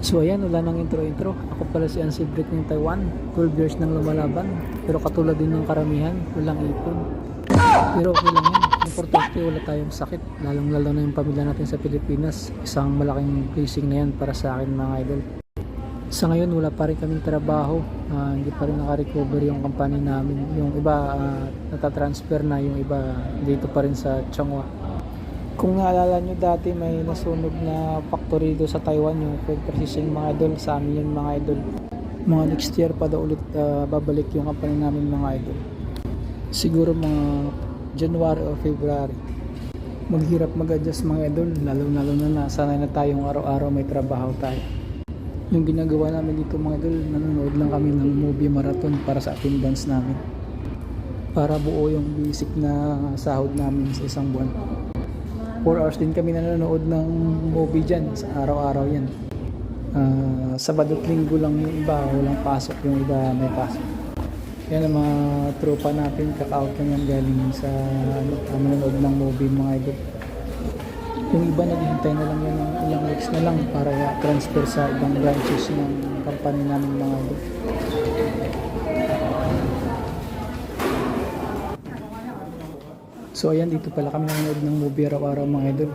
So ayan, wala nang intro-intro. Ako pala si Ansidrick ng Taiwan. 12 years nang lumalaban. Pero katulad din ng karamihan, walang ipon. Pero okay lang yan. Importante wala tayong sakit. Lalong-lalo na yung pamilya natin sa Pilipinas. Isang malaking blessing na yan para sa akin mga idol. Sa ngayon wala pa rin kaming trabaho. Hindi pa rin naka-recover yung company namin. Yung iba natatransfer na, yung iba dito pa rin sa Changhua. Kung naalala nyo dati may nasunog na factory dito sa Taiwan, yung food processing mga idol, sa amin yun mga idol. Mga next year pa daw ulit babalik yung company namin mga idol. Siguro mga January or February. Maghirap mag-adjust mga idol, lalo na sanay na tayong araw-araw may trabaho tayo. Yung ginagawa namin dito mga idol, nanonood lang kami ng movie marathon para sa attendance namin. Para buo yung basic na sahod namin sa isang buwan. 4 hours din kami nanonood ng movie dyan, sa araw-araw yan. Sabado at linggo lang yung iba, walang pasok, yung iba may pasok. Yan ang mga tropa natin, kaka-out lang yan galing sa nanonood ng movie mga idol. Yung iba naghihintay na lang yan ng ilang weeks na lang para transfer sa ibang branches ng company namin mga idol. So ayan, dito pala kami nanonood ng movie araw-araw mga idol.